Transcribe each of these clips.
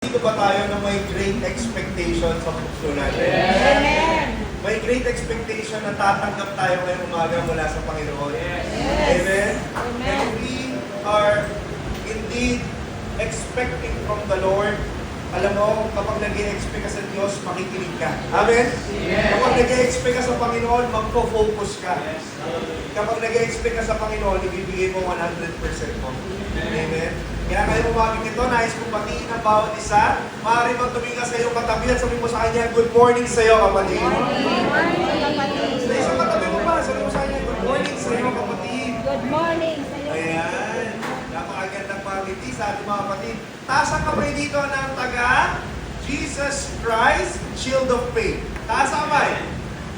Dito ba tayo na may great expectation sa puso natin? Amen. May great expectation na tatanggap tayo ngayong umaga mula sa Panginoon. Yes. Amen? Amen. And we are indeed expecting from the Lord. Alam mo, kapag nag-i-expect ka sa Diyos, makikinig ka. Amen? Yes. Kapag nag-i-expect ka sa Panginoon, magpo-focus ka. Kapag nag-i-expect ka sa Panginoon, ibibigay mo 100% mo. Amen? Kaya kayo umaming ito, nais kong batiin ang bawat isa. Maaari bang tumingin sa iyong katabi at sabihin mo sa kanya, good morning sa iyo, kapatid. Good morning, kapatid. Sa isang katabi mo pa, sabihin mo sa kanya, good morning sa iyo, kapatid. Good morning sa iyo. Ayan. Napakagandang pangiti sa ating mga kapatid. Taas ang kamay dito ng taga Jesus Christ, Shield of Faith. Taas ang kamay.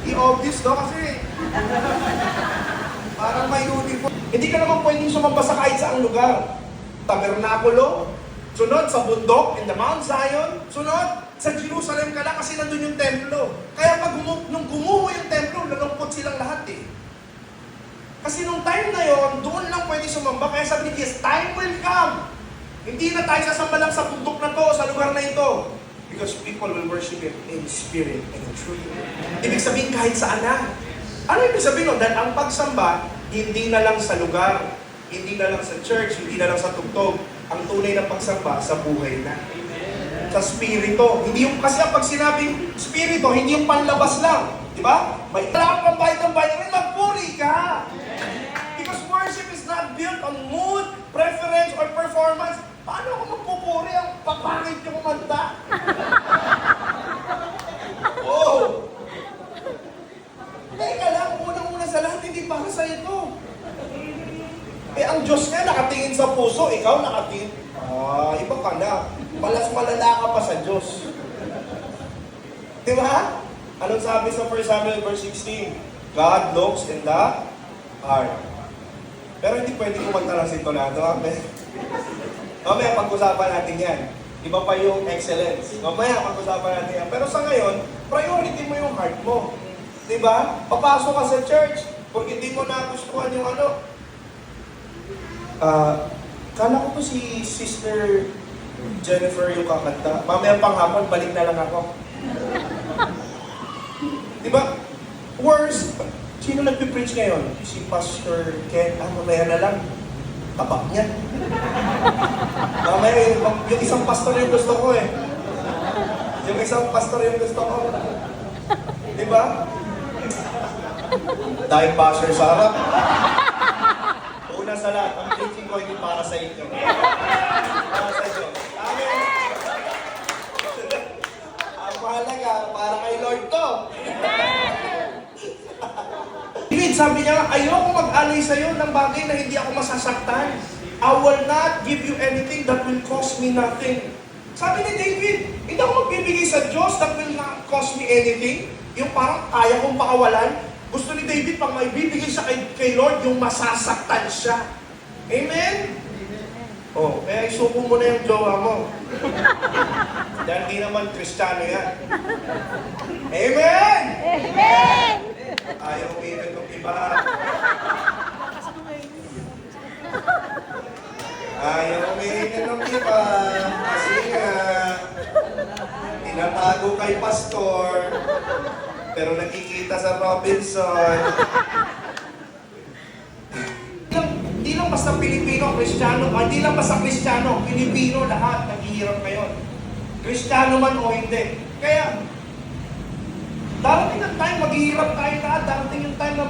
I-obvious do kasi parang may uniform. Hindi ka naman pwedeng sumamba sa kahit saang lugar. Tabernakulo, sunod sa bundok, in the Mount Zion, sunod sa Jerusalem ka lang kasi nandun yung templo. Kaya nung gumuho yung templo, lalungkot silang lahat eh. Kasi nung time na yon, doon lang pwede sumamba. Kaya sabi ni Jesus, time will come. Hindi na tayo sasamba lang sa bundok na to, sa lugar na ito. Because people will worship Him in spirit and in truth. Ibig sabihin kahit saan na. Ano ibig sabihin nun? Dahil ang pagsamba, hindi na lang sa lugar, hindi na lang sa church, hindi na lang sa tugtog. Ang tunay na pagsamba sa buhay na. Sa spirito. Hindi yung, kasi pag sinabing spirito, hindi yung panlabas lang. Di ba? May kailangan kang bayad ng bayarin, magpuri ka. Because worship is not built on mood, preference, or performance. Paano ako magpupuri ang papangit yung kumanta? Oh! Teka lang, unang-una sa lahat, hindi para sa ito. Eh, ang Diyos nga nakatingin sa puso, ikaw nakatingin. Iba ka na. Malas malala ka pa sa Diyos. Di ba? Anong sabi sa 1 Samuel verse 16? God looks in the heart. Pero hindi pwede kumanta ng sintonado. Amen. Mamaya pag-usapan natin yan. Iba pa yung excellence. Mamaya pag-usapan natin yan. Pero sa ngayon, priority mo yung heart mo. Diba? Papasok ka sa church, porque hindi mo nagustuhan yung ano. Kala ko po si Sister Jennifer yung kakanta. Mamaya panghapon, balik na lang ako. Diba? Worst, sino nagpipreach ngayon? Si Pastor Ken. Mamaya na lang. Tabak niya. Mamaya yung isang pastor yung gusto ko eh. Yung isang pastor yung gusto ko. Diba? Dahil basher sa harap. Una sa lahat, ang preaching ko hindi para sa inyo. Para sa inyo. Amen. Ang mahalaga, para kay Lord to. David, sabi niya, ayoko mag-alay sa'yo ng bagay na hindi ako masasaktan. I will not give you anything that will cost me nothing. Sabi ni David, hindi ako magbibigay sa Diyos that will not cost me anything. Yung parang kaya kong pakawalan. Gusto ni David, pag may bibigay siya kay Lord, yung masasaktan siya. Amen? Oh, kaya isuko mo na yung jowa mo. Dahil di naman Kristiyano yan. Amen! Amen. Ayaw umitin ng iba. Ayaw umitin ng iba. Kasi nga, tinatago kay pastor, pero nakikita sa Robinson. Hindi lang basta Pilipino, Kristiyano, hindi lang basta Kristiyano, Pilipino lahat, naghihirap ngayon. Kristiyano man o hindi. Kaya, darating ang time, maghihirap tayo lahat. Darating yung time na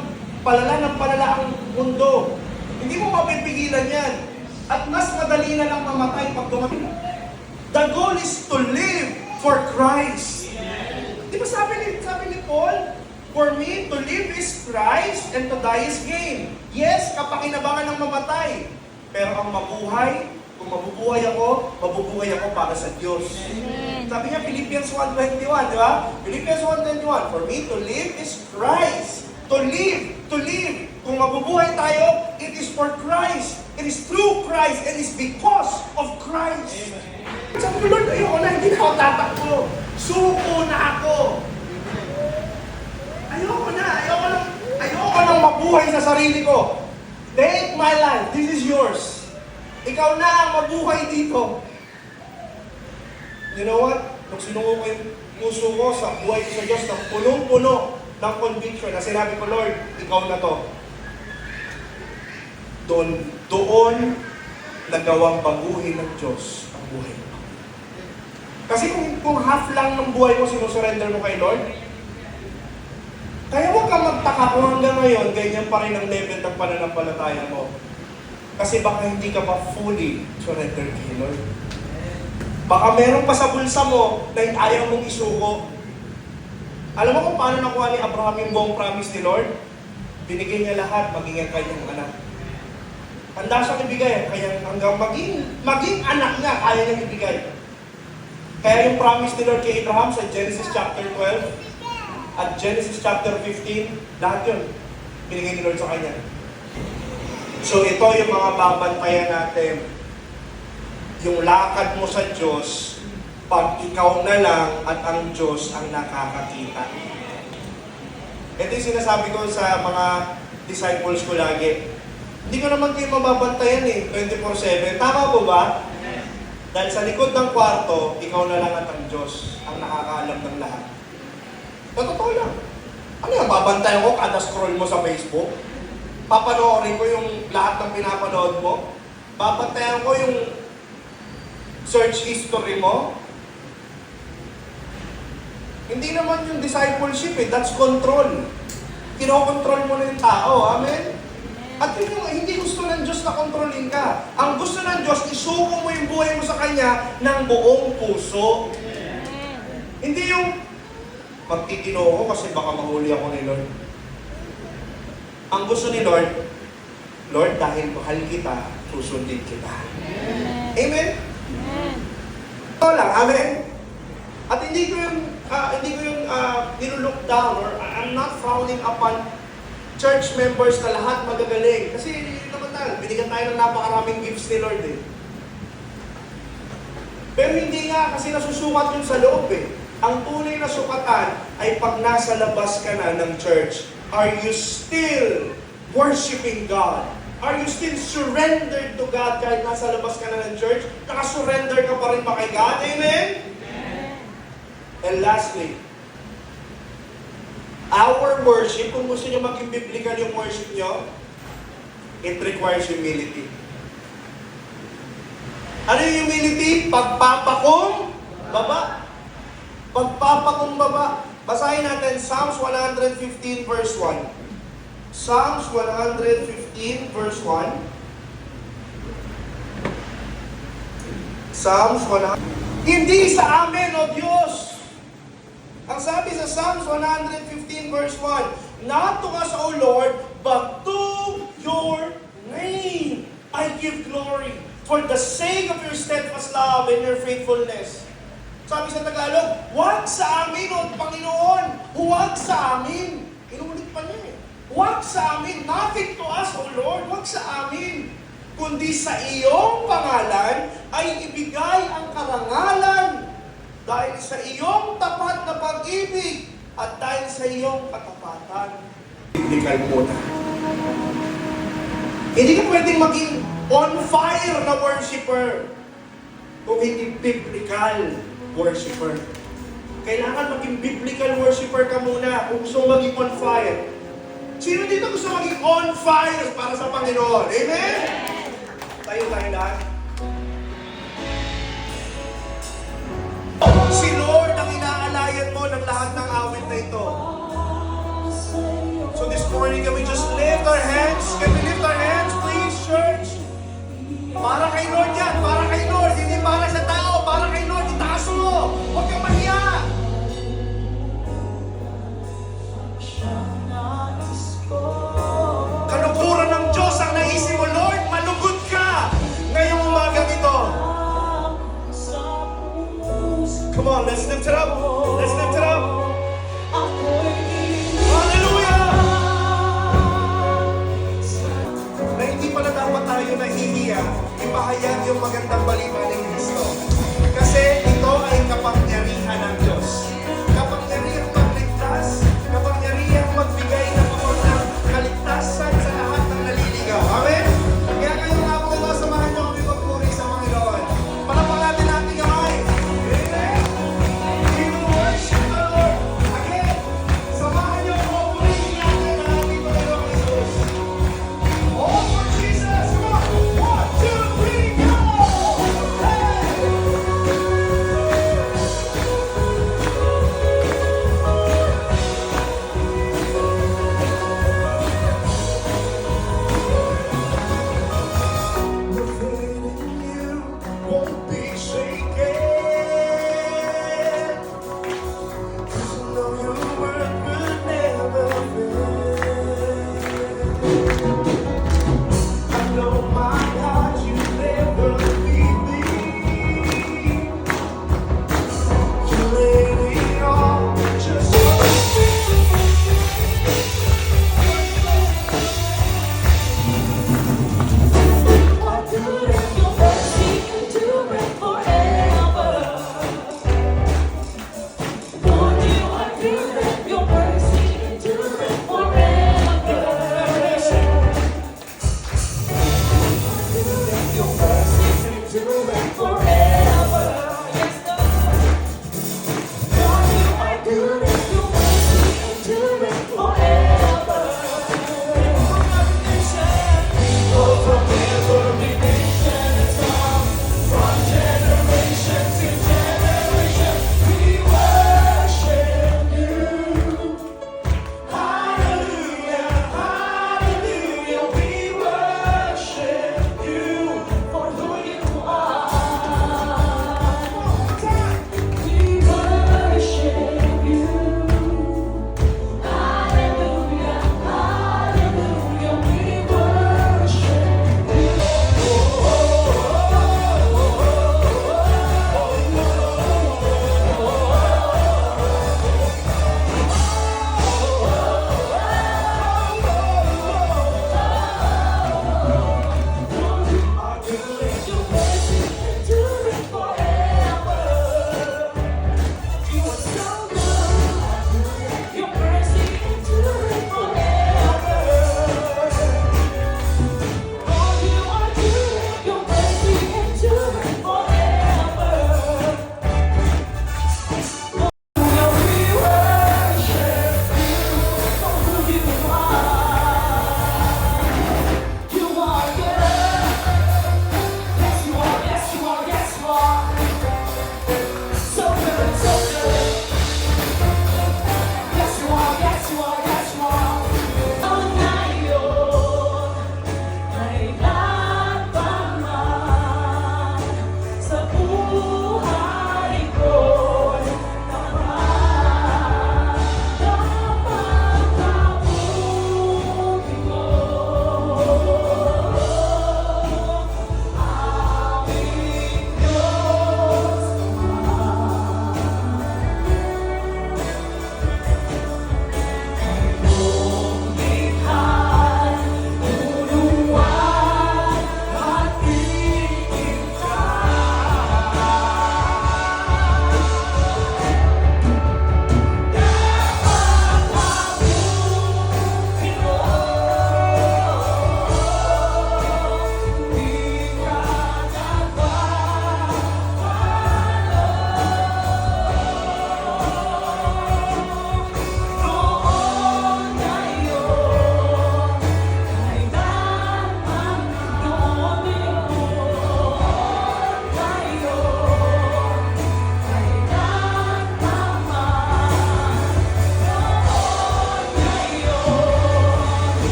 palala ang mundo. Hindi mo mapipigilan yan. At mas madali na lang mamatay pag dumating. The goal is to live for Christ. Di ba sabi ni Paul, for me, to live is Christ and to die is gain. Yes, kapakinabangan ng mamatay. Pero ang mabuhay, kung mabubuhay ako para sa Diyos. Amen. Sabi niya, Philippians 1:21, di ba? Philippians 1:21, for me to live is Christ. To live. Kung mabubuhay tayo, it is for Christ. It is through Christ and it's because of Christ. Amen. Sabi ko, Lord, ayoko na, hindi na ako tatakbo. Suko na ako. Ayoko nang mabuhay sa sarili ko. Take my life. This is yours. Ikaw na ang mabuhay dito. You know what? Nung sinuko ko yung puso ko sa buhay ko sa Diyos, na punong-puno ng conviction, na sinabi ko, Lord, ikaw na to. Doon nagawang baguhin ng Diyos ang buhay mo. Kasi kung half lang ng buhay mo sinusurrender mo kay Lord, kaya huwag kang magtaka kung hanggang ngayon, ganyan pa rin ang level ng pananampalataya mo. Kasi baka hindi ka pa fully surrender kay Lord. Baka meron pa sa bulsa mo na ayaw mong isuko. Alam mo kung paano nakuha ni Abraham yung buong promise ni Lord? Binigay niya lahat, maging ang kanyang anak. Handa siyang ibigay, kaya hanggang maging anak niya, kaya niyang ibigay. Kaya yung promise ni Lord kay Abraham sa Genesis chapter 12 at Genesis chapter 15, lahat yun, binigay ni Lord sa kanya. So ito yung mga babantayan natin. Yung lakad mo sa Diyos, pag ikaw na lang at ang Diyos ang nakakakita. Ito yung sinasabi ko sa mga disciples ko lagi. Hindi ko naman kayo mababantayan 24/7. Tama po ba? Dahil sa likod ng kwarto, ikaw na lang at ang Diyos ang nakakaalam ng lahat. Totoo lang. Ano yung babantayan ko kada scroll mo sa Facebook? Papanoorin ko yung lahat ng pinapanood mo? Babantayan ko yung search history mo? Hindi naman yung discipleship that's control. Kinokontrol mo na yung tao, amen? At yun yung hindi gusto ng Diyos na kontrolin ka. Ang gusto ng Diyos, isuko mo yung buhay mo sa Kanya ng buong puso. Hindi yung magtitino ko kasi baka mahuli ako ni Lord. Ang gusto ni Lord, Lord, dahil mahal kita, susundin kita. Amen? Ito lang, amen? At hindi ko yung nilulook down or I'm not frowning upon church members na lahat magagaling. Kasi naman binigyan tayo ng napakaraming gifts ni Lord Pero hindi nga kasi nasusukat yun sa loob Ang tunay na sukatan ay pag nasa labas ka na ng church. Are you still worshiping God? Are you still surrendered to God kahit nasa labas ka na ng church? Nakasurrender ka pa rin ba kay God? Amen? And lastly, our worship, kung gusto nyo maging biblical yung worship nyo, it requires humility. Ano yung humility? Pagpapakong baba. Pagpapakong baba. Basahin natin Psalms 115 verse 1. Psalms 115 verse 1. Psalms 100. Hindi sa amin, O Diyos. Ang sabi sa Psalms 115 verse 1, not to us, O Lord, but to your name I give glory for the sake of your steadfast love and your faithfulness. Sabi sa Tagalog, huwag sa amin, O Panginoon, huwag sa amin. Inuulit pa niya Huwag sa amin, nothing to us, O Lord, huwag sa amin. Kundi sa iyong pangalan ay ibigay ang karangalan dahil sa iyong tapat na pag-ibig at dahil sa iyong katapatan. Biblical muna. Hindi ka pwedeng maging on fire na worshiper kung hindi biblical worshiper. Kailangan maging biblical worshiper ka muna kung gusto mong maging on fire. Sino dito gusto maging on fire para sa Panginoon? Amen? Tayo lahat. Si Lord ang inaalayan mo ng lahat ng awit na ito. So this morning, can we just lift our hands? Can we lift our hands, please, church? Para kay Lord yan. Para kay Lord. Hindi para sa tao. Para kay Lord. Itaas mo. Huwag kang mahiya. Kalukuran ng Diyos ang naisip mo, Lord. Malugod ka ngayong umagang ito. Come on, let's lift it up. Let's lift it up. Hallelujah! Na hindi pala dapat tayo nahihiya, ipahayag yung magandang balita ni Kristo. Kasi ito ay kapangyarihan ng Diyos. Kapangyarihan magligtas, kapangyarihan magbigay ng kaligtasan sa lahat ng naliligaw. Amen? Kaya ngayong hapon ito, samahan niyo kami magpuri sa Panginoon. Palapakan natin ating kamay. Amen!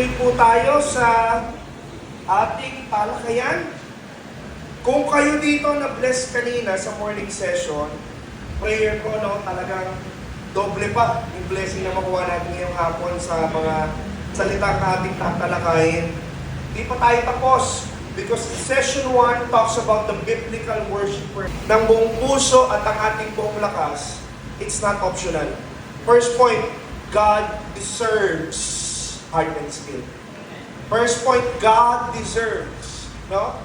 Tuloy po tayo sa ating talakayan. Kung kayo dito na-bless kanina sa morning session, prayer ko, no, talagang doble pa yung blessing na makuha natin ngayong hapon sa mga salitang ating tatalakayin. Di pa tayo tapos because session 1 talks about the biblical worshiper. Ng buong puso at ang ating buong lakas, it's not optional. First point, God deserves heart and skill. First point, God deserves. No?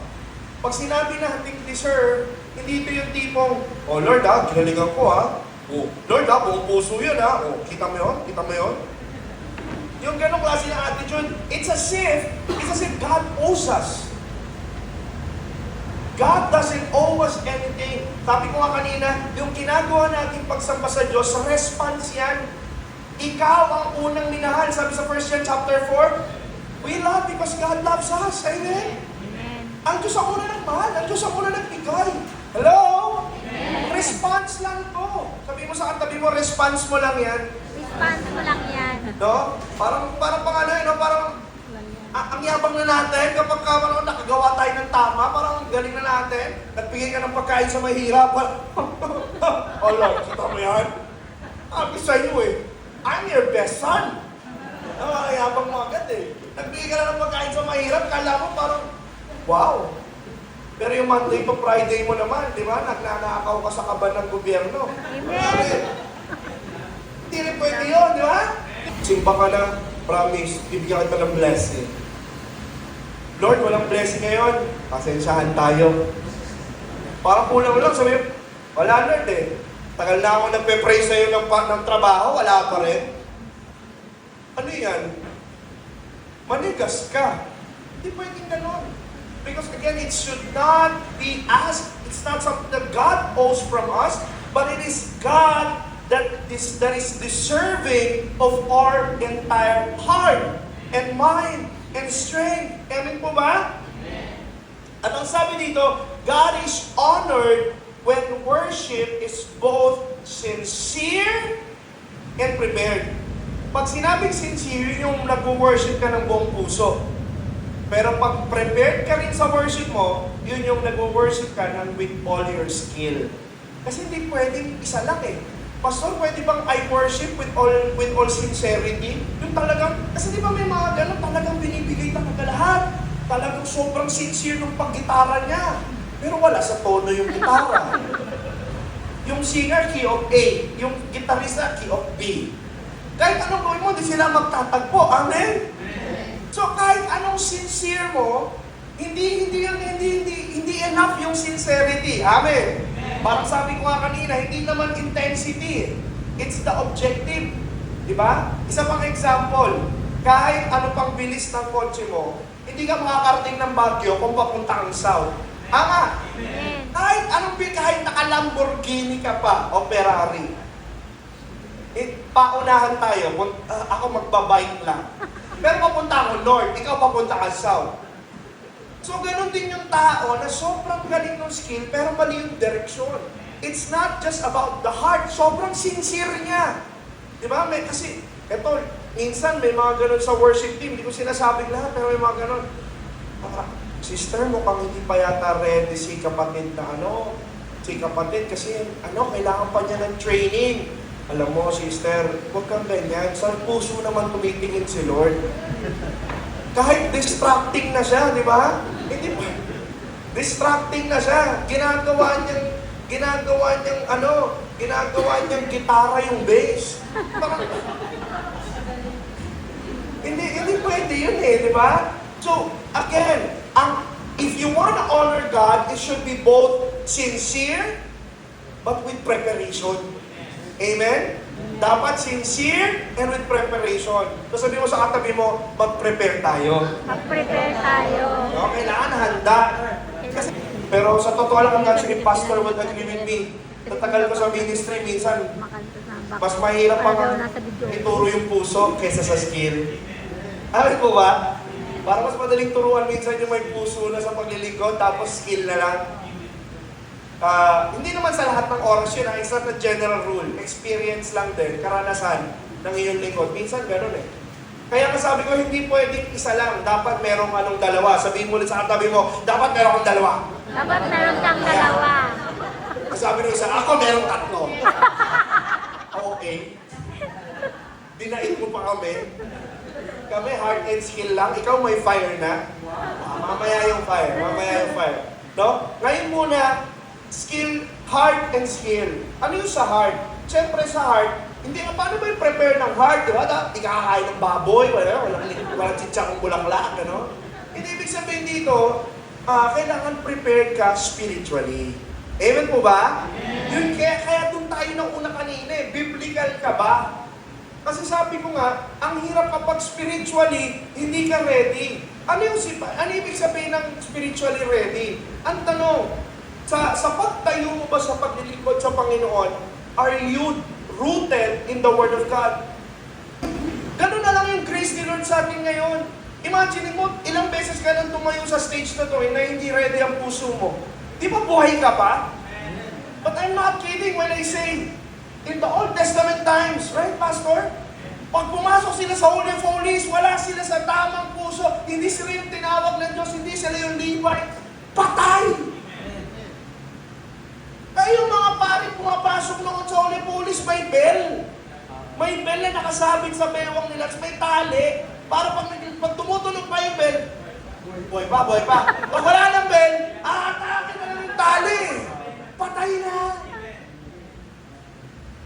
Pag sinabi natin deserve, hindi ito yung tipong, oh Lord ginalingan ko Oh, Lord buong puso yun Oh, kita mo yun? Kita mo yun? Yung ganong klase ng attitude, it's as if God owes us. God doesn't owe us anything. Sabi ko nga kanina, yung ginagawa nating pagsamba sa Diyos, response yan. Ikaw ang unang minahal. Sabi sa 1 John chapter 4, we love because God loves us. Amen? Amen. Ang Diyos ang unang nagmahal. Ang Diyos ang unang nagbigay. Hello? Amen. Response lang to. Sabi mo sa katabi mo, response mo lang yan. Response mo lang yan. No? Parang pang ano no? Parang ang yabang na natin kapag nakagawa tayo ng tama, parang ang galing na natin. Nagbigay ka ng pagkain sa mahirap. Oh Lord, kita mo yan? Sabi sa'yo I'm your best son. Yabang mo agad Nagbigay ka na ng pagkain sa mahirap, kala mo parang, wow. Pero yung Monday to Friday mo naman, di ba? Nagnanakaw ka sa kaban ng gobyerno. Amen. Hindi rin pwede yun, di ba? Simba ka na, promise, bibigyan kita ng blessing. Lord, walang blessing ngayon. Pasensyahan tayo. Parang kulang lang, sabi, wala Lord Tagal na ako nagpe-pray sa'yo ng trabaho, wala pa rin. Ano yan? Manigas ka. Hindi pwedeng ganon. Because again, it should not be asked. It's not something that God owes from us, but it is God that is deserving of our entire heart and mind and strength. Amen po ba? At ang sabi dito, God is honored when worship is both sincere and prepared. Pag sinabing sincere, yung nag-worship ka ng buong puso. Pero pag prepared ka rin sa worship mo, yun yung nag-worship ka ng with all your skill. Kasi hindi pwedeng isa lang Pastor, pwede bang I worship with all sincerity? Yung talagang, kasi di ba may mga ganun, talagang binibigay talaga lahat. Talagang sobrang sincere ng paggitara niya. Pero wala sa tono yung gitara. Yung singer, key of A. Yung gitarista, key of B. Kahit anong gawin mo, di sila magtatagpo. Amen? So kahit anong sincere mo, hindi enough yung sincerity. Amen? Parang sabi ko nga kanina, hindi naman intensity. It's the objective. Di ba? Isa pang example, kahit ano pang bilis ng kotse mo, hindi ka makakarating ng Baguio kung papunta kang south. Ama, kahit naka-Lamborghini ka pa o Ferrari, paunahan tayo, ako magbabike lang. Pero papunta ako north, ikaw papunta ka south. So ganun din yung tao na sobrang galing ng skill pero mali yung direksyon. It's not just about the heart, sobrang sincere niya. Di ba? Kasi, minsan may mga ganun sa worship team, hindi ko sinasabing lahat, pero may mga ganun. Sister, mukhang hindi pa yata ready si kapatid kasi kailangan pa niya ng training. Alam mo, sister, huwag kang ganyan. Sa puso naman tumitingin si Lord. Kahit distracting na siya, di ba? Hindi pa. Distracting na siya. Ginagawa niyang gitara yung bass. Parang, hindi pwede yun di ba? So, again, if you want to honor God, it should be both sincere, but with preparation. Amen? Dapat sincere and with preparation. So sabi mo sa katabi mo, mag-prepare tayo. Mag-prepare tayo. No? Kailangan handa. Pero sa totoo lang, ang pastor would agree with me. Tatagal ko sa ministry, minsan, mas mahirap pang ituro yung puso kaysa sa skill. Alam po ba? Para mas madaling turuan minsan yung may puso na sa paglilingkod, tapos skill na lang. Hindi naman sa lahat ng oras yun, it's not a general rule. Experience lang din, karanasan ng iyong lingkod. Minsan ganun Kaya sabi ko, hindi pwedeng isa lang. Dapat merong dalawa. Sabihin mo ulit sa katabi mo, dapat meron kang dalawa. Dapat meron kang dalawa. Sabi ng isa, ako meron tatlo. Okay. Dinait mo pa kami. Kami heart and skill lang. Ikaw may fire na. Mamaya yung fire. No? Ngayon muna, skill, heart and skill. Ano yung sa heart? Siyempre sa heart, hindi nga, paano ba yung prepare ng heart? Diba? Hindi ka kakain ng baboy, walang chitsakong bulaklak, ano? Hindi, ibig sabihin dito, kailangan prepared ka spiritually. Amen po ba? Yun, kaya doon tayo nang una kanina eh. Biblical ka ba? Kasi sabi ko nga, ang hirap kapag spiritually, hindi ka ready. Ano ibig sabihin ng spiritually ready? Ang tanong, sa pagtayo mo ba sa paglilingkod sa Panginoon, are you rooted in the Word of God? Ganun na lang yung grace ni Lord sa atin ngayon. Imagine mo, ilang beses ka nang tumayo sa stage na to na hindi ready ang puso mo. Di ba buhay ka pa? But I'm not kidding when I say, in the Old Testament times, right, Pastor? Pag pumasok sila sa Holy of Holies, wala sila sa tamang puso, hindi sila yung tinawag ng Diyos, hindi sila yung Levite, patay! Kaya yung mga pari pumapasok noon sa Holy of Holies, may bell. May bell na nakasabit sa bewang nila, may tali, para pag tumutunog pa yung bell, buhay pa. Pag wala ng bell, aatake na lang yung tali. Patay na.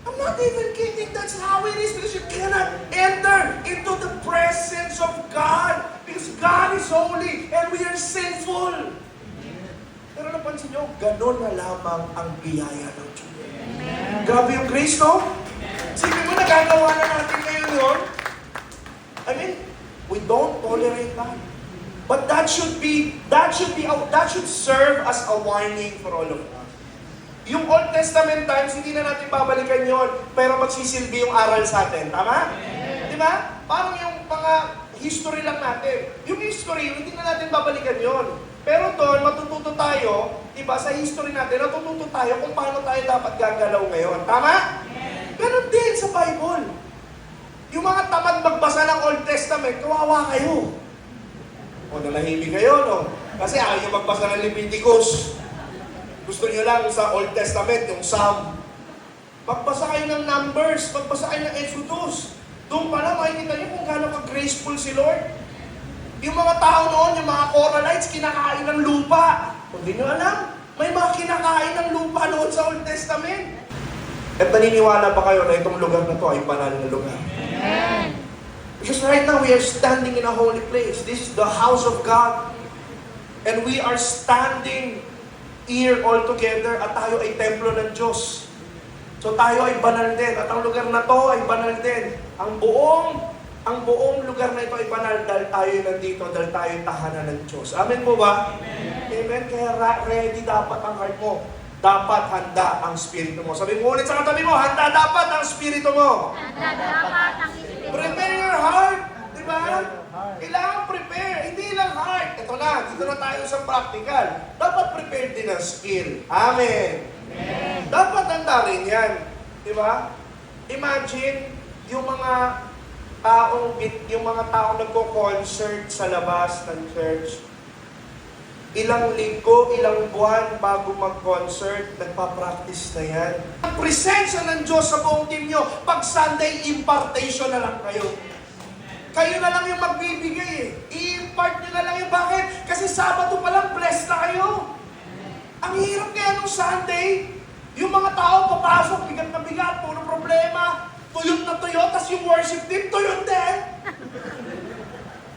I'm not even kidding. That's how it is because you cannot enter into the presence of God because God is holy and we are sinful. Pero napansin nyo, gano'n na lamang ang biyaya ng Diyos. Grabe yung grace, no? Sige mo, nagagawa na natin ngayon yun. I mean, we don't tolerate that. But that should serve as a warning for all of us. Yung Old Testament times, hindi na natin babalikan yon, pero magsisilbi yung aral sa atin. Tama? Di ba? Parang yung mga history lang natin. Yung history, hindi na natin babalikan yon. Pero doon, matututo tayo, di ba, sa history natin, natututo tayo kung paano tayo dapat gagalaw ngayon. Tama? Ganon din sa Bible. Yung mga tamad magbasa ng Old Testament, kawawa kayo. O, nalahimik kayo, no? Kasi ayaw nyo magbasa ng Leviticus. Gusto nyo lang sa Old Testament, yung Psalm. Magbasa kayo ng Numbers, magbasa kayo ng Exodus. Doon pala, makikita nyo kung gaano ka-graceful si Lord. Yung mga tao noon, yung mga Coralites, kinakain ng lupa. Kung di nyo alam, may mga kinakain ng lupa noon sa Old Testament. At naniniwala ba kayo na itong lugar na to ay banal na lugar? Amen. Because right now, we are standing in a holy place. This is the house of God. And we are standing here all together at tayo ay templo ng Diyos. So tayo ay banal din. At ang lugar na to ay banal din. Ang buong lugar na ito ay banal dahil tayo nandito, dahil tayo tahanan ng Diyos. Amen po ba? Amen. Kaya ready dapat ang heart mo. Dapat handa ang spirito mo. Sabi mo ulit sa katabi mo, handa dapat ang spirito mo. Handa dapat ang espiritu. Prepare your heart. Diba? Kailangan prepare. Hindi lang heart. Ito na, dito na tayo sa practical. Dapat prepare din ang skill. Amen. Dapat handa rin yan. Diba? Imagine, yung mga taong nagko-concert sa labas ng church, ilang linggo, ilang buwan bago mag-concert, nagpa-practice na yan. Ang presensya ng Diyos sa buong team nyo, pag Sunday, impartation na lang kayo. Kayo na lang yung magbibigay eh. I-impart nyo na lang yung bakit? Kasi Sabado pa lang, blessed na kayo. Ang hirap kaya nung Sunday, yung mga tao papasok, bigat na bigat, puro problema, tuyot na tuyot, tas yung worship team, tuyot din.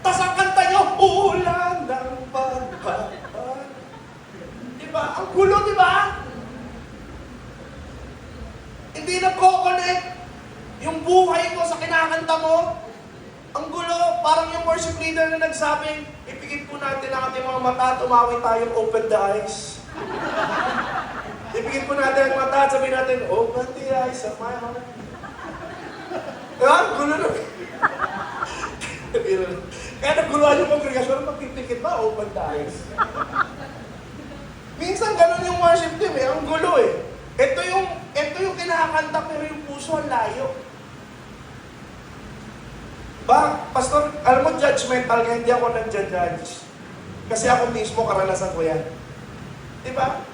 Tas ang kanta nyo, ulan ng pagpapal. Diba? Ang gulo, diba? Hindi nagko-connect yung buhay mo sa kinakanta mo. Ang gulo, parang yung worship leader na nagsabing, ipikit po natin ang ating mga mata at umawi tayong open the eyes. Ipikit po natin ang mata at sabihin natin, open the eyes of my heart. Ang gulo na. Kaya naguluhan yung kongregasyon, magpipikit ba? Open the eyes. Minsan ganun yung worship team eh, ang gulo eh. Ito yung kinakanta pero yung puso ang layo. Pastor, alam mo, judgmental nga, hindi ako nag-judge. Kasi ako mismo, karanasan ko yan. Diba?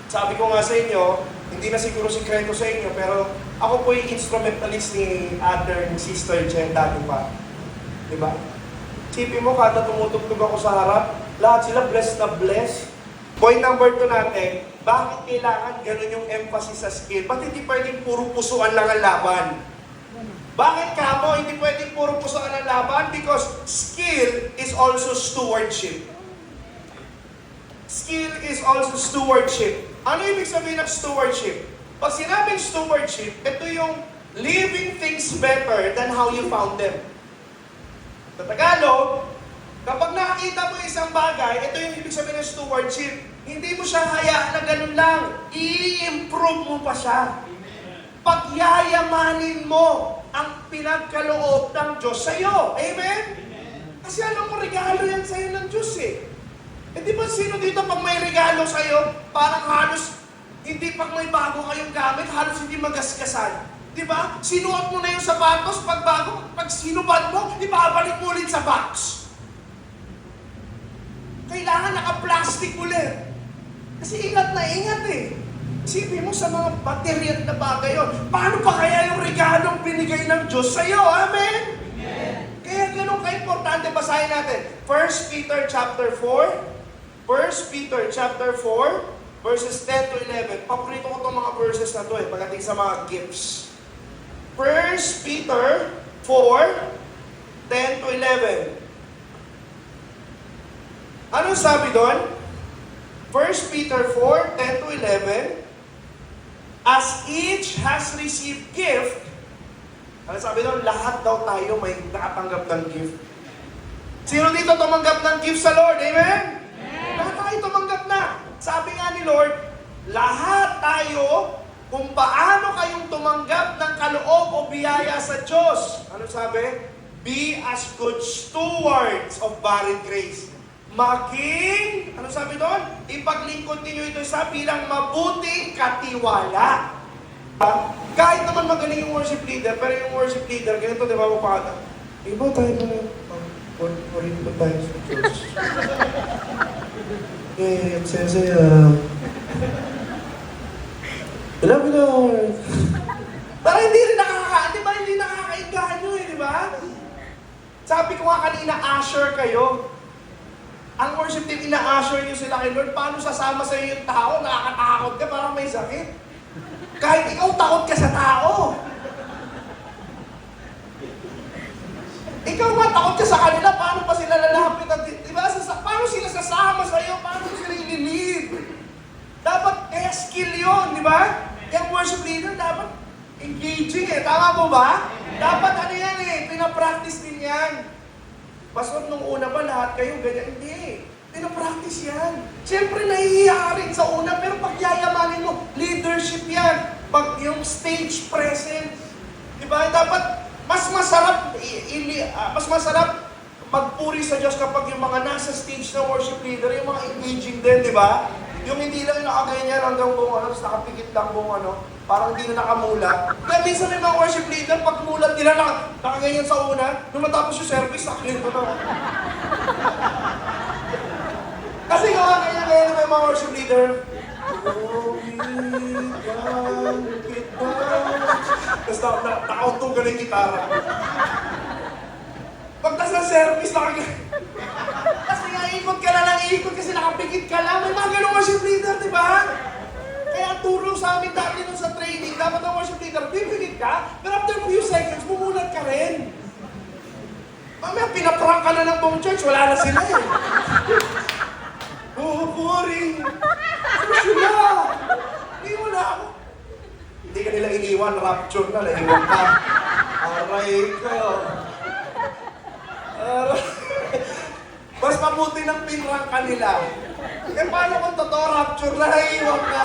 Sabi ko nga sa inyo, hindi na siguro sikreto sa inyo, pero ako po yung instrumentalist ni Other, ni Sister Jen, dati pa. Diba? Sipin mo, kada tumutugtog ako sa harap, lahat sila blessed na blessed. Point number 2 natin, bakit kailangan ganun yung emphasis sa skill? Ba't hindi pwedeng puro pusuan lang ang laban? Bakit kamo hindi pwedeng puro pusuan ang laban? Because skill is also stewardship. Skill is also stewardship. Ano ibig sabihin ng stewardship? Pag sinabing stewardship, ito yung leaving things better than how you found them. Sa Tagalog, kapag nakakita mo isang bagay, ito yung ibig sabihin ng stewardship. Hindi mo siya hayaan na ganun lang. I-improve mo pa siya. Pagyayamanin mo ang pinagkaloob ng Diyos sa'yo. Amen? Kasi alam mo, regalo yan sa'yo ng Diyos eh. Eh di ba sino dito pag may regalo sa'yo, parang halos, hindi pag may bago kayong gamit, halos hindi magaskasan. Di ba? Sinuot mo na yung sapatos, pag bago, pag sinubad mo, ibabalik mo ulit sa box. Kailangan naka-plastic ulit. Kasi ingat na ingat eh. Isipin mo sa mga material na bagay yun. Paano pa kaya yung regalong binigay ng Diyos sa'yo? Amen? Amen. Kaya ganun ka-importante, basahin natin. 1 Peter chapter 4. 1 Peter chapter 4, verses 10 to 11. Paborito ko itong mga verses na to pagdating sa mga gifts. 1 Peter 4, 10 to 11. Anong sabi doon? 1 Peter 4, 10 to 11. As each has received gift, ano sabi doon? Lahat daw tayo may nakatanggap ng gift. Sino dito tumanggap ng gift sa Lord? Amen? Lahat tayo tumanggap na. Sabi nga ni Lord, lahat tayo, kung paano kayong tumanggap ng kaloob o biyaya sa Diyos. Ano sabi? Be as good stewards of varied grace. Maging, ano sabi doon? Ipaglingkod ninyo ito sa bilang mabuting katiwala. Kahit naman magaling yung worship leader, pero yung worship leader, ganito, di ba, mapakata? Iba tayo na, orin ba tayo sa Diyos? Eh, saya-saya. Love you, Lord. Parang hindi rin di ba, hindi nakakaingahan nyo di ba? Sabi ko nga kanina, usher kayo. Ang worship team, ina-assure nyo sila kay Lord, paano sasama sa iyo yung tao? Nakakatakot ka, parang may sakit. Kahit ikaw, takot ka sa tao. Ikaw nga, takot ka sa kanila, paano pa sila lalapit? Diba? Paano sila sasama sa iyo? Paano sila ililid? Dapat, kaya skill yun, di ba? Yung worship leader, dapat engaging eh. Tama mo ba? Dapat ano yan eh, pinapractice din yan. Pastor, nung una ba lahat kayo ganyan? Hindi. Pinapractice yan. Siyempre, nahihiya ka rin sa una, pero pag yayamanin mo, leadership yan. Pag yung stage presence, di ba? Dapat, mas masarap magpuri sa Diyos kapag yung mga nasa stage na worship leader, yung mga engaging din, di ba? Yung hindi lang yung nakaganyan hanggang buong tapos nakapikit lang buong parang hindi na nakamulat. Kaya minsan may mga worship leader, pag mulat nila, nakaganyan sa una, nung matapos yung service, nakaganyan ko na. Kasi kaya may mga worship leader, tapos nakauntog ka na yung gitara. Pagtas ng service, nakaganyan. Kasi nga, ikot ka na lang, ikot kasi nakapikit ka lang. May mga ganong worship leader, di ba? Kaya ang turo sa amin dati nun sa training, dapat ang worship leader, pipikit ka, pero after a few seconds, bumulat ka rin. Mamaya, pinaprank ka na ng buong church, wala na sila eh. Puri! Ano sila? Hindi mo na ako. Hindi ka nila iniwan, rapture na, naiwan ka. Aray ko. Mas mabuti ng pinrang kanila. Eh paano kung totoo rapture na naiwan ka?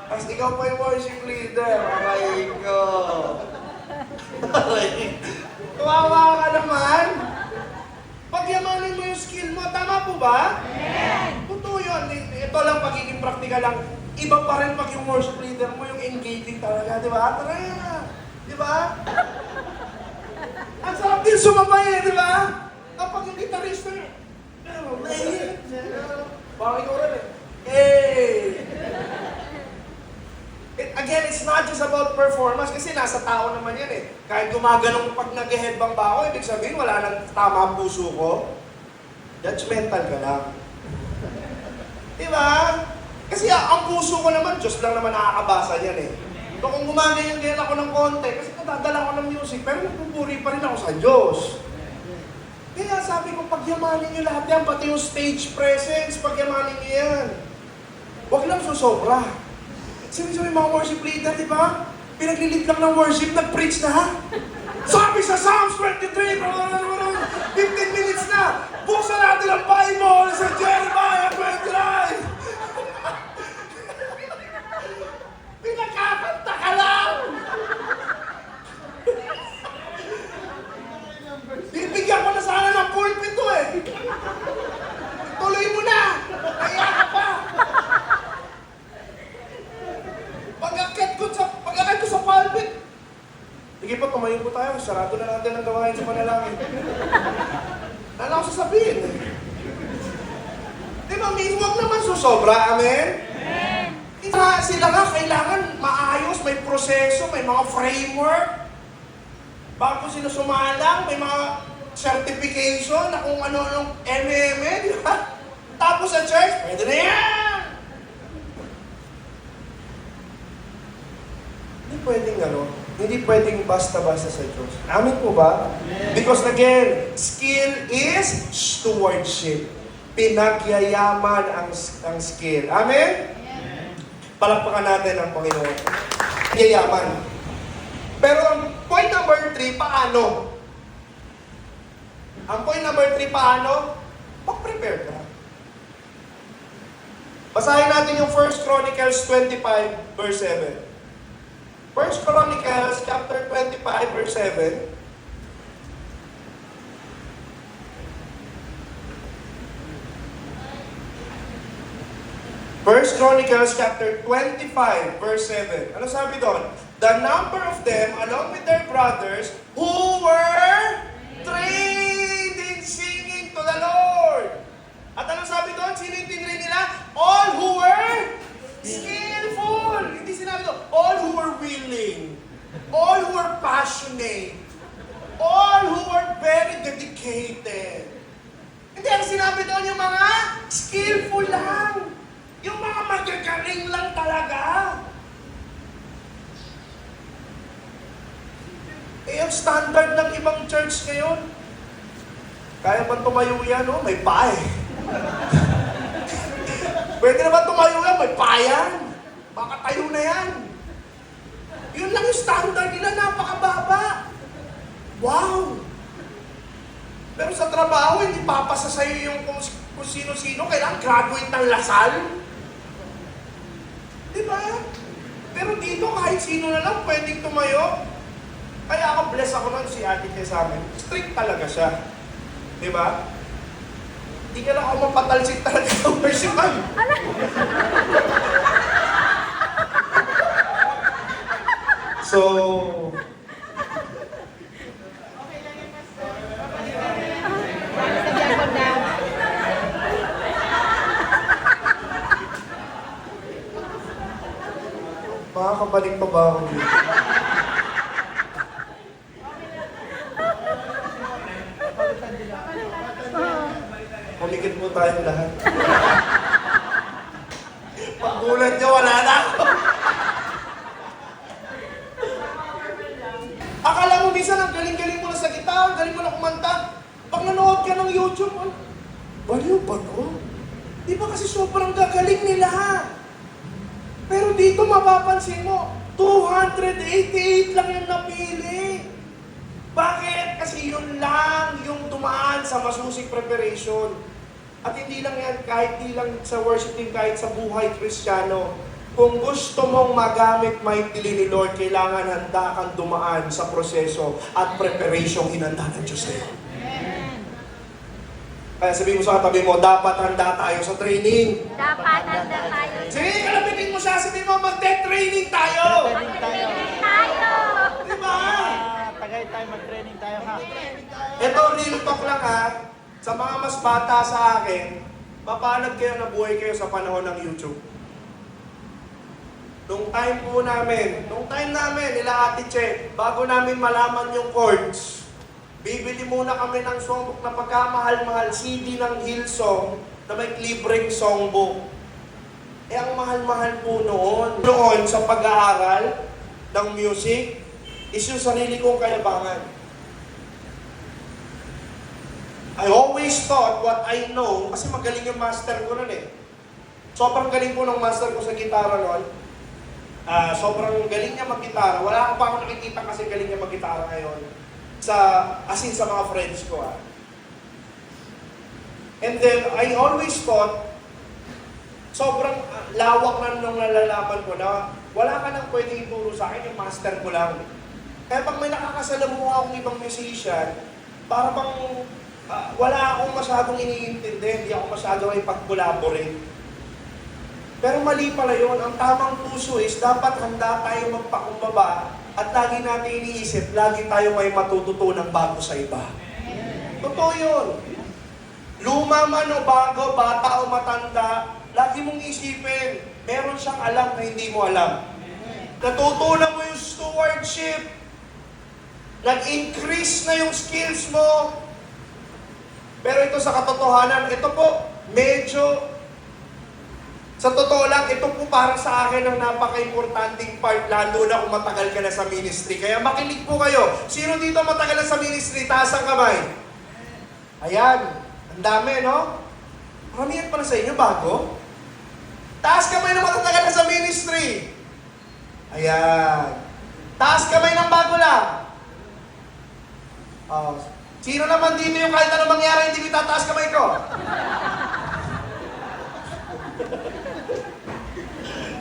Tapos ikaw pa yung worship leader. Aray ko. Aray. Tuwawa ka naman. Pagyamanin mo yung skill mo. Tama po ba? Amen. Totoo yun. Ito lang pagiging praktikal lang. Iba pa rin pag yung worship leader mo, yung engaging talaga. Di ba? Tara. Di ba? Ang sarap din sumabay eh, di ba? Kapag yung gitarista niya, bakit ko rin eh. Hey! Again, it's not just about performance kasi nasa tao naman yan eh. Kahit gumaganong pag nag-headbang ba ako, ibig sabihin wala nang tama ang puso ko. Judgmental ka lang. Di ba? Kasi ang puso ko naman, Diyos lang naman nakakabasa yan eh. So kung gumaganyan din ako ng konti, kasi nadadala ko ng music, pero nagpupuri pa rin ako sa Diyos. Kaya sabi ko, pagyamanin niyo lahat yan, pati yung stage presence, pagyamanin niyo yan. Huwag lang susobra. Sabi mga worship leader, di ba? Pinaglilid lang ng worship, nag-preach na ha? Sabi sa Psalms 23, 15 minutes na, buksan natin ang Bible sa Jeremiah 29. Pinakakanta ka lang! Bibigyan ko na sana ng pulpit to eh. Tuloy mo na! Kaya ka pa! Pag-akit ko sa pulpit, sige po, tumayo po tayo. Sarado na natin ang gawain sa panalangin. Ano ako sasabihin eh? Di ba, huwag naman susobra, amen? Amen. Sila nga kailangan maayos, may proseso, may mga framework. Bago sila sumalang, may mga certification na kung ano-anong MM, di ba? Tapos sa church, pwede na yan! Hindi pwedeng hindi pwedeng basta-basta sa Diyos. Amin po ba? Because again, skill is stewardship. Pinagyayaman ang skill. Amen? Palakpakan natin ang Panginoon. Yayaman. Pero ang point number 3, paano? Ang point number 3, paano? Mag-prepare ka. Basahin natin yung 1 Chronicles 25, verse 7. 1 Chronicles chapter 25, verse 7. First Chronicles chapter 25, verse 7. Ano sabi doon? The number of them, along with their brothers, who were trained in singing to the Lord. At ano sabi doon? Sino yung tinry nila? All who were skillful. Hindi sinabi doon, all who were willing. All who were passionate. All who were very dedicated. Hindi, ang sinabi doon yung mga skillful lang. Yung mga magagaling lang talaga. Eh, yung standard ng ibang church ngayon, kaya ba tumayo yan, no? May pa eh. Pwede naman tumayo yan, may pa yan. Makatayo na yan. Yun lang yung standard nila, napakababa. Wow! Pero sa trabaho, hindi papasa sa'yo yung kung sino-sino, kailangan graduate ng Lasal. Diba? Pero dito, kahit sino na lang pwedeng tumayo. Kaya ako, bless ako nun si ate kaya sa amin. Strict talaga siya. Diba? Hindi ka lang ako mapatalsik talaga ng worshipman. So, makakabalik pa ba ako dito? Pumikit po tayong lahat. Paggulat niya, wala na ako. Akala mo minsan ang galing-galing mo na sa gitara, ang galing mo na kumanta. Pag nanood ka ng YouTube, baliw ba to? Di ba kasi sobrang gagaling nila? Pero dito mapapansin mo, 288 lang yung napili. Bakit? Kasi yun lang yung dumaan sa masusing preparation. At hindi lang yan, kahit di lang sa worship team, kahit sa buhay Kristiyano. Kung gusto mong magamit mightily ni Lord, kailangan handa kang dumaan sa proseso at preparation hinanda ng Diyos na yun. Kaya sabihin mo sa katabi mo, dapat handa tayo sa training. Dapat handa tayo. Sige, kalapitin mo siya, sabihin mo, mag-training tayo. Mag-training tayo. Diba? Tagay tayo, mag-training tayo ha. Ito, real talk lang ha. Sa mga mas bata sa akin, mapalad kayo na buhay kayo sa panahon ng YouTube. Nung time namin, nila Ate Che, bago namin malaman yung chords, bibili muna kami ng songbook na pagkamahal-mahal, CD ng Hillsong na may libreng songbook. Eh, ang mahal-mahal po noon. Noon, sa pag-aaral ng music, is yung sarili kong kayabangan. I always thought what I know, kasi magaling yung master ko nun eh. Sobrang galing po ng master ko sa gitara noon. Sobrang galing niya mag-gitara. Wala ko pa ako nakikita kasi galing niya mag-gitara ngayon. As in sa mga friends ko And then, I always thought, sobrang lawak na nung nalalaman ko na wala ka nang pwedeng ituro sa akin, yung master ko lang. Kaya pag may nakakasalamuha akong ibang musician, para bang wala akong masyadong iniintindi, hindi ako masyadong ipag-collaborate. Pero mali pala yun. Ang tamang puso is dapat handa tayo magpakumbaba at lagi natin iniisip, lagi tayo may matututunang bago sa iba. Totoo yun. Luma man o bago, bata o matanda, lagi mong isipin, meron siyang alam na hindi mo alam. Natutunan mo yung stewardship. Nag-increase na yung skills mo. Pero ito sa katotohanan, ito po, medyo sa totoo lang, ito po para sa akin ang napaka-importanting part, lalo na kung matagal ka na sa ministry. Kaya makinig po kayo. Sino dito matagal na sa ministry? Taas ang kamay. Ayan. Ang dami, no? Maramihan pala sa inyo, bago. Taas kamay na matatagal na sa ministry. Ayan. Taas kamay ng bago lang. Sino naman dito yung kahit anong mangyari, hindi ko tataas kamay ko?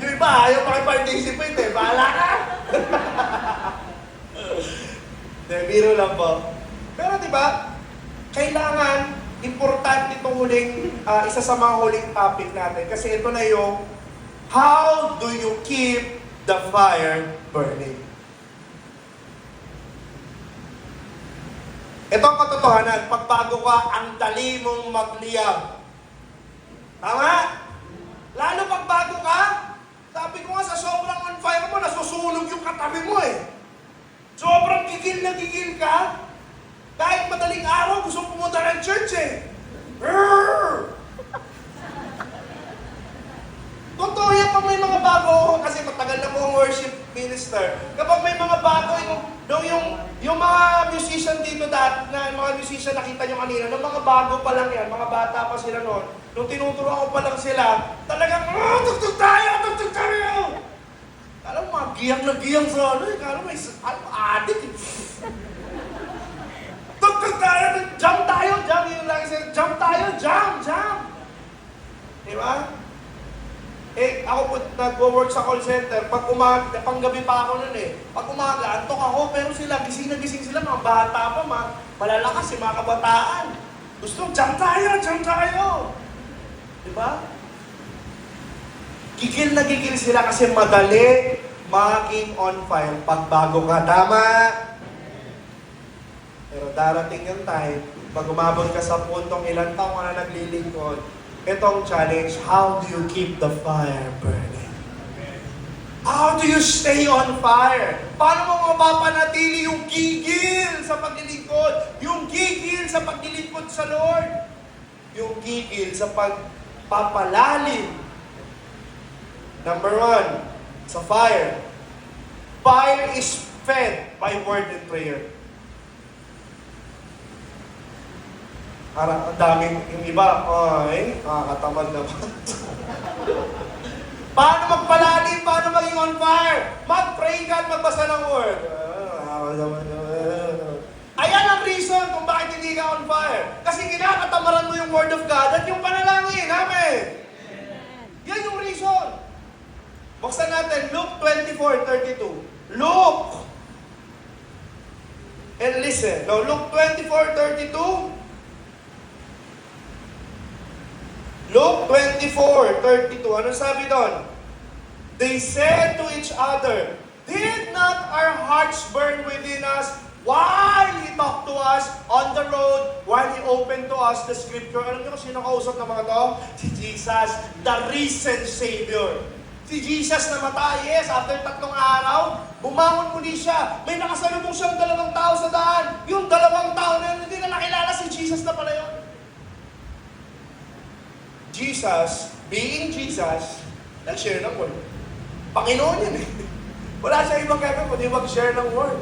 Yung iba, ayaw makipag-participate eh. Bahala ka! Biro lang po. Pero di ba, kailangan, importante itong isa sa mga huling topic natin. Kasi ito na yung, how do you keep the fire burning? Ito ang katotohanan, pagbago ka, ang dali mong magliyab. Tama? Lalo pagbago ka, sabi ko nga sa sobrang on fire mo, nasusunog yung katabi mo eh. Sobrang gigil na gigil ka, kahit madaling araw, gusto pumunta ng church eh. Rrrr! Totoo yan pag may mga bago, kasi matagal na po ang worship minister. Kapag may mga bago, yung mga musician dito dati, na mga musician nakita nyo kanina, nung mga bago pa lang yan, mga bata pa sila noon, nung tinuturuan ko pa lang sila, talagang, tugtog tayo! Alam mo, giyang na giyang sa ano, alam mo, adik eh. Tugtog tayo, jump yung lagi sila, jump tayo, jump! Di ba? Eh, ako po nag-work sa call center, pag umaga, panggabi pa ako nun eh. Pag umaga, antok ako, pero sila, gising na gising sila, mga bata pa, malalakas, mga kabataan. Gusto, jump tayo! Diba? Gigil na gigil sila kasi madali maging on fire pag bago ka. Tama? Pero darating yung time, pag umabot ka sa puntong ilang taong ka na naglilingkod, itong challenge, how do you keep the fire burning? How do you stay on fire? Paano mo mapapanatili yung gigil sa paglilingkod? Yung gigil sa paglilingkod sa Lord? Yung gigil sa pagpapalalim. Number 1, sa fire. Fire is fed by word and prayer. Ang daming, yung iba, ay, nakakatamad naman. Paano magpalalim? Paano maging on fire? Mag-pray ka at magbasa ng word. Ayan ang reason kung bakit hindi ka on fire. Kasi kinakatamaran mo yung word of God at yung panalangin. Amen? Yan yung reason. Buksan natin, Luke 24:32. Luke! And listen. No, Luke 24:32. Luke 24:32. Ano sabi doon? They said to each other, did not our hearts burn within us While He talked to us on the road, while He opened to us the Scripture, alam niyo kung sino kausap ng mga to? Si Jesus, the risen Savior. Si Jesus namatay, yes, after 3 araw, bumangon muli siya. May nakasalubong siyang 2 tao sa daan. Yung 2 tao na yun, hindi na nakilala si Jesus na pala yun. Jesus, being Jesus, nag-share ng word. Panginoon yan eh. Wala siya ibang gagawin kundi mag-share ng word.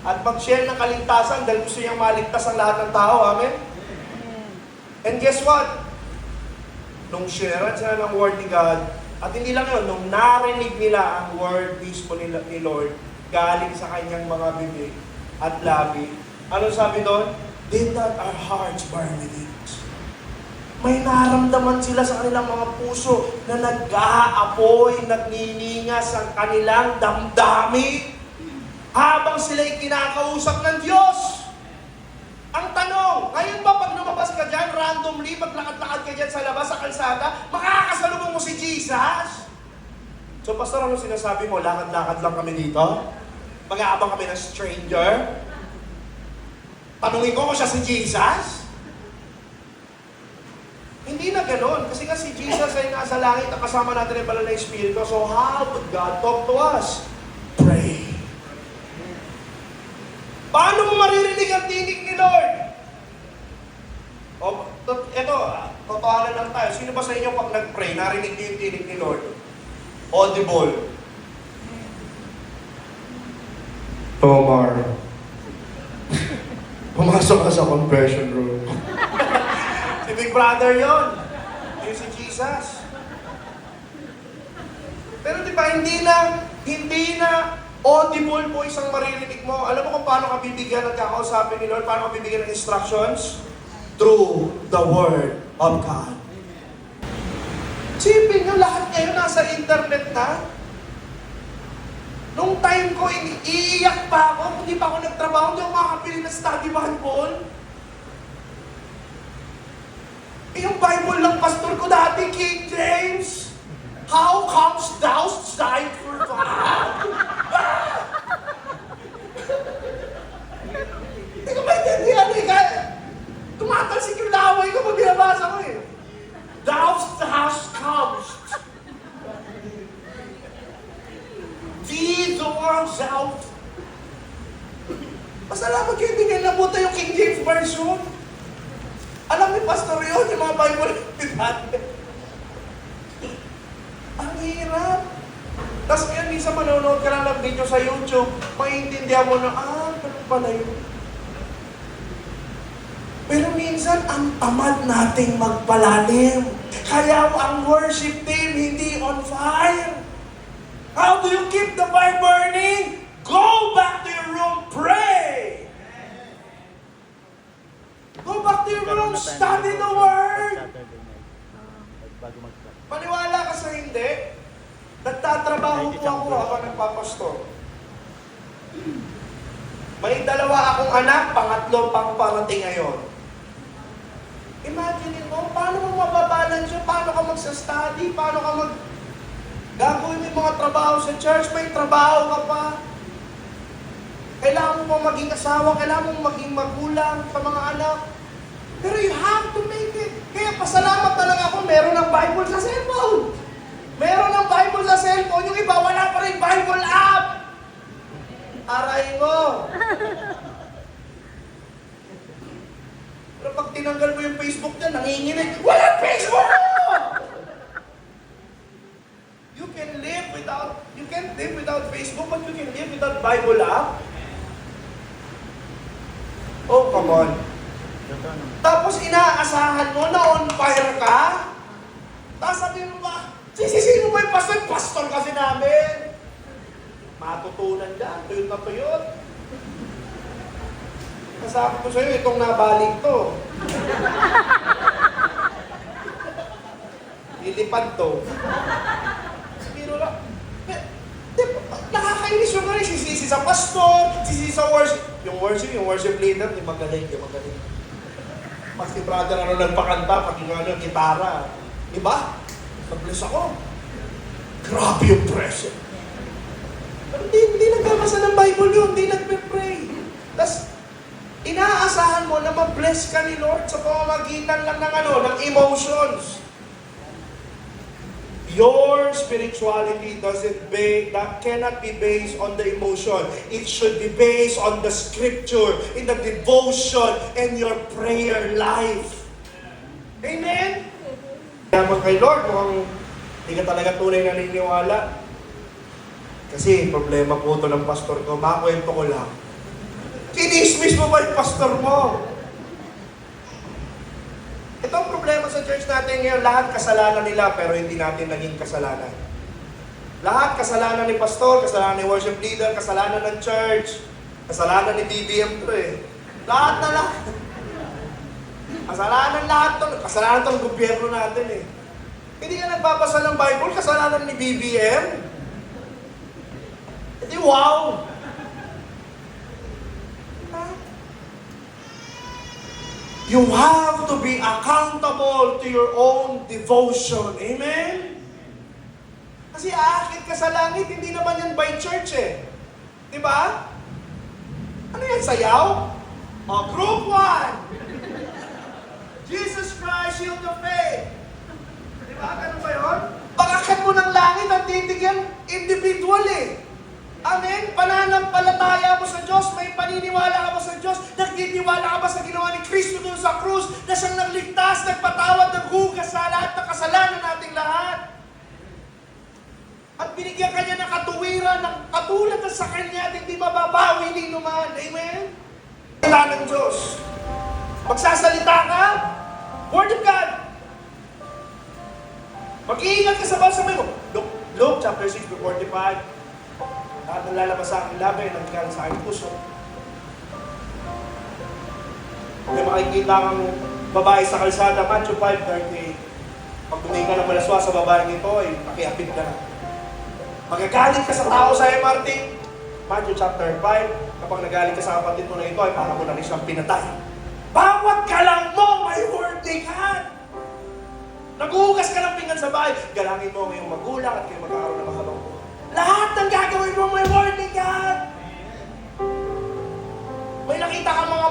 At mag-share ng kaligtasan dahil gusto niyang maligtas ang lahat ng tao. Amen? And guess what? Nung sharean sila ng word ni God, at hindi lang yun, nung narinig nila ang word mismo ni Lord, galing sa kanyang mga bibig at labi, ano sabi doon? Did not our hearts burn within us? May naramdaman sila sa kanilang mga puso na nag-aapoy, nagniningas ang kanilang damdamin habang sila'y kinakausap ng Diyos. Ang tanong, ngayon ba pag lumabas ka dyan, randomly, maglakad-lakad ka dyan sa labas, sa kalsada, makakasalubong mo si Jesus? So, Pastor, ano sinasabi mo? Lakad-lakad lang kami dito? Mag-aabang kami ng stranger? Tanungin ko kung siya si Jesus? Hindi na ganoon. Kasi nga si Jesus ay nasa langit at kasama natin ang banal na Espiritu. So, how would God talk to us? Pray. Paano mo maririnig ang tinig ni Lord? O, eto, totohanan lang tayo. Sino ba sa inyo pag nag-pray, narinig niyo yung tinig ni Lord? Audible. Tomar. Pumasok ka sa confession room. Si Big Brother yon. Yung si Jesus. Pero di ba, hindi na audible po isang maririnig mo. Alam mo kung paano ka bibigyan at kakausapin ni Lord? Paano ka bibigyan ng instructions? Through the Word of God. Sipin nyo, lahat ngayon nasa internet na. Nung time ko, iiyak pa ako. Hindi pa ako nagtrabaho, hindi ako makakapili ng study Bible. Yung Bible lang, pastor ko dati, King James. How comes thou died for God? Hindi ko maintindihan eh. Kaya tumatalsik yung laway ko pag binabasa ko eh. Thou hast comes. These words out. Pasalamat kayo, hindi kayo nabuta yung King James Version. Alam ni Pastor yun, yung mga Bible natin. Ang hirap. Tapos ngayon, minsan manonood ka lang ng video sa YouTube, maintindihan mo na, ganun pala yun. Pero minsan, ang tamad nating magpalalim. Kaya ang worship team hindi on fire. How do you keep the fire burning? Go back to your room, pray! Go back to your room, study the Word! Maniwala ka sa hindi, nagtatrabaho po ako habang nagpapastor. May 2 akong anak, pangatlo pang parating ngayon. Imagine mo, paano mo mababalance yun? Paano ka magsa-study? Paano ka gagawin mo yung mga trabaho sa church? May trabaho ka pa. Kailangan mo pa maging asawa, kailangan mo maging magulang sa mga anak. Pero you have to make it. Kaya pasalamat talaga ako, meron ng Bible sa cellphone. Meron ng Bible sa cellphone. Yung iba, wala pa rin Bible app. Aray mo. Pero pag tinanggal mo yung Facebook niya, nanginginig. Wala Facebook! You can live without Facebook, but you can live without Bible app. Oh, come on. Tapos inaasahan mo na on fire ka? Tapos sabihin mo ba, sisisihin mo ba yung pastor? Pastor kasi namin. Matutunan dyan, tuyot na tuyot. Kasabi ko sa'yo, itong nabalik to. Lilipad to. Biro lang. Nakakainis yung rin. Sisisi sa pastor, sisisi sa worship. Yung worship leader, di magaling. Mas si brother ano nagpakanta, pag yung gitara. Diba? Nag-bless ako. Grabe yung pressure. Pero hindi nagbabasa ng Bible yun, hindi nagpe-pray. Tapos, inaasahan mo na ma-bless ka ni Lord sa pamamagitan lang ng emotions. Your spirituality that cannot be based on the emotion. It should be based on the scripture, in the devotion, and your prayer life. Amen? Kaya mo kay Lord, mukhang hindi ka talaga tunay na naniniwala. Kasi problema po ito ng pastor ko, makakwento ko lang. Kinismis mo ba yung pastor mo? Ito ang problema sa church natin ngayon, lahat kasalanan nila pero hindi natin naging kasalanan. Lahat kasalanan ni pastor, kasalanan ni worship leader, kasalanan ng church, kasalanan ni BBM to eh. Lahat na lahat. Kasalanan lahat to, kasalanan to ng gobyerno natin eh. Hindi ka nagbabasa ng Bible, kasalanan ni BBM. Hindi wow! You have to be accountable to your own devotion. Amen? Kasi aakit ka sa langit, hindi naman yan by church eh. Di ba? Ano yan, sayaw? O, group 1. Jesus Christ, Shield of Faith. Di ba? Ganun ba yun? Pag-akit mo ng langit, ang titig yan, individual eh. Amen? Pananampalataya mo sa Diyos, may paniniwala ka ba sa Diyos, nagtitiwala ka ba sa ginawa ni Kristo doon sa krus, na siyang nagligtas, nagpatawad, naghugas sa lahat ng kasalanan nating lahat. At binigyan ka niya ng katuwiran, ng katulad na sa Kanya, at hindi mababawi ni naman. Amen? Kailangan ng Diyos. Magsasalita ka, Word of God. Mag-iingat ka sa basa mo. Luke chapter 6, 45. At nalalabas sa aking labi, nagkakaroon sa aking puso. May makikita kang babae sa kalsada, Matthew 5:38. Pag tumingin ka ng malaswa sa babaeng ito, ay pakiapid ka na. Magagalit ka sa tao sa MRT, Matthew chapter 5, kapag nagalit ka sa kapatid mo na ito, ay para mo na rin siyang pinatay. Bawat galang mo, may word ni God. Naghuhugas ka ng pinggan sa bahay, galangin mo ang iyong magulang at kayo magkakaroon ng mahabang buhay. Lahat ng gagawin mo may word ni God. May nakita ka mga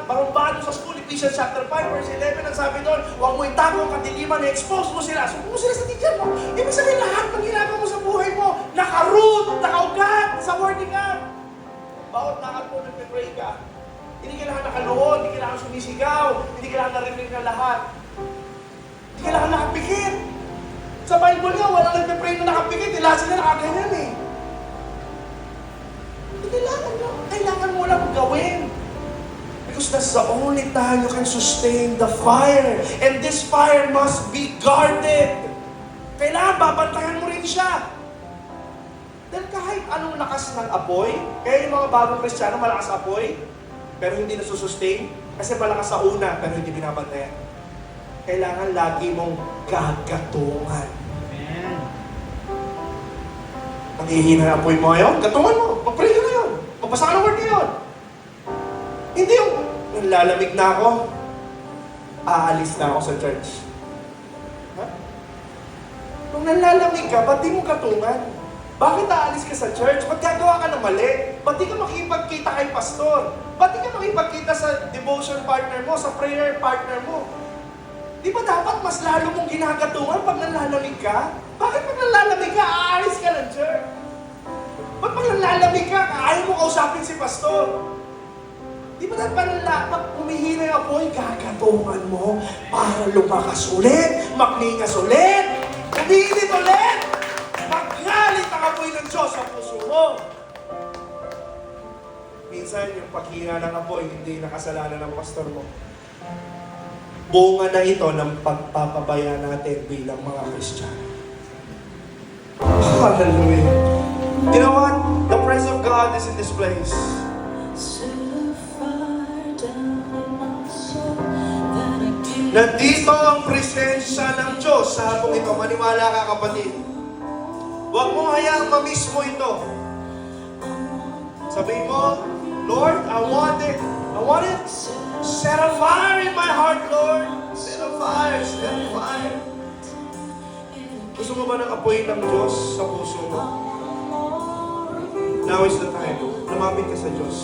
barumbado sa school, Ephesians chapter 5, verse 11, ang sabi doon, huwag mo itago ang katiliman, expose mo sila. Subo mo sila sa teacher mo. Ibig sabihin lahat ng ginagawa mo sa buhay mo, naka-root, nakaugat sa word ni God. Bawat lakad mo, nagpe-pray ka. Hindi kailangan nakaluhod, hindi kailangan sumisigaw, hindi kailangan narinig na lahat. Hindi kailangan nakapikit. Sa Bible nga, walang nagpe-pray na nakapikit, lahat sila nakaganyan eh. Kailangan mo lang gawin. Because that's the only time you can sustain the fire. And this fire must be guarded. Kailangan babantayan mo rin siya. Dahil kahit anong lakas ng apoy, kaya yung mga bagong Kristiyano malakas apoy, pero hindi nasusustain, kasi malakas sa una, pero hindi binabantayan. Kailangan lagi mong gagatungan. Amen. Nanghihina ang apoy mo ngayon, gatungan mo, mag-pray ka ngayon, magbasa ka ng word ngayon. Hindi yung, lalamig na ako, aalis na ako sa church. Ha? Kung nalalamig ka, ba't di mo gatungan? Bakit aalis ka sa church? Ba't gagawa ka ng mali? Ba't di ka makipagkita kay pastor? Ba't di ka makipagkita sa devotion partner mo, sa prayer partner mo? Di ba dapat mas lalo mong ginagatungan pag nalalamig ka? Bakit pag nalalamig ka, aalis ka ng church? Ba't pag nalalamig ka, ayaw mo kausapin si pastor? Di ba dapat pag humihina yung apoy, gagatungan mo para lumakas ulit, magningas ulit, umiinit ulit, magalit ang apoy ng Diyos sa puso mo. Minsan, yung paghina ng apoy, hindi nakasalanan ng pastor mo. Bunga na ito ng pagpapabaya natin bilang mga Kristiyano. Hallelujah. You know what? The presence of God is in this place. Nandito ang presensya ng Diyos sa hapong ito. Maniwala ka, kapatid. Huwag mo hayaang mamiss mo ito. Sabihin mo, Lord, I want it. I want it. Set a fire in my heart, Lord. Set a fire, set a fire. Gusto mo ba ng apoy ng Diyos sa puso mo? Now is the time. Lumapit ka sa Diyos.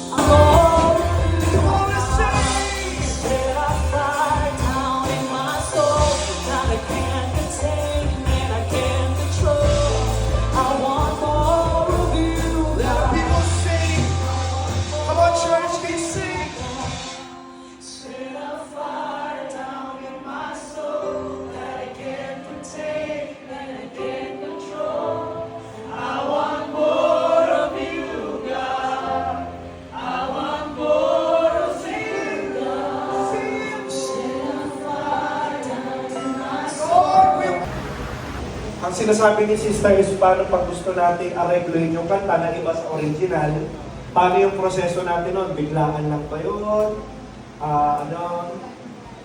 Ang sinasabi ni Sister is paano pag gusto natin aregluhin yung kanta na iba sa original, paano yung proseso natin nun? Biglaan lang ba yun?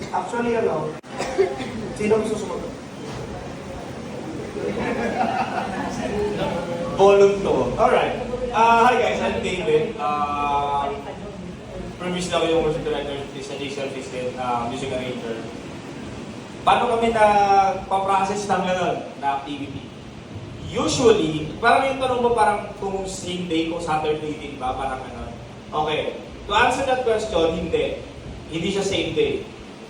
Actually, sino gusto sumagot? Volunto. Alright. Hi guys, I'm David. Previous na ako yung music director, Jason Fisted, music arranger. Paano kami na-process ng na activity? Usually, parang yung tanong mo parang kung same day, kung Saturday din ba, parang Okay, to answer that question, hindi. Hindi siya same day.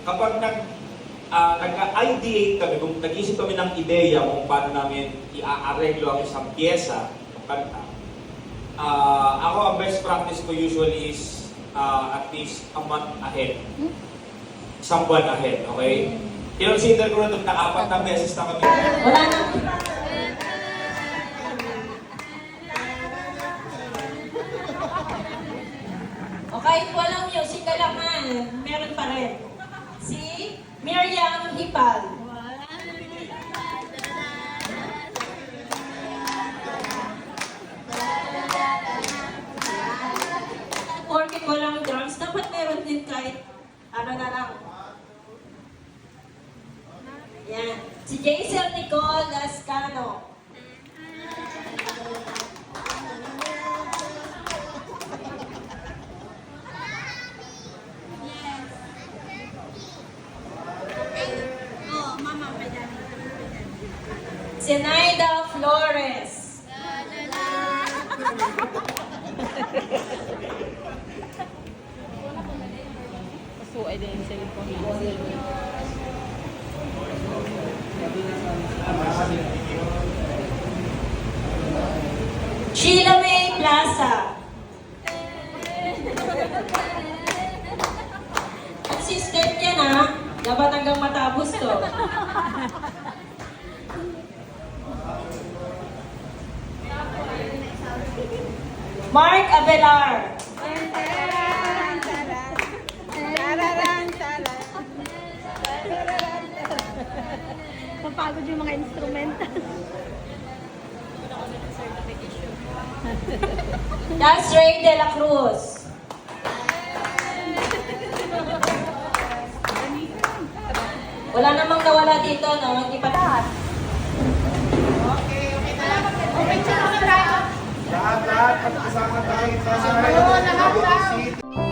Kapag nag-ideate kami, kung nag-isip kami ng ideya kung paano namin i-areglo ang isang pyesa, kanta, ako ang best practice ko usually is at least a month ahead. Isang buwan ahead, okay? Kinonsider ko na ito na 4 na beses na kami. Wala na. Okay, walang music kailangan. Meron pa rin. Si Miriam Hipal. Porket walang drums, dapat meron din kahit ano na lang. Yan. Si Jason Nicole Lascano. Si Naida Flores. Pasuay din yung cellphone niya. Sheila May Plaza. Consistent yan ha. Dapat hanggang matapos to. Mark Abelar. Papagod yung mga instrument. That's Ray De La Cruz. Wala namang nawala dito, no? Hindi pa lahat. Lahat, pagkasama tayo sa City.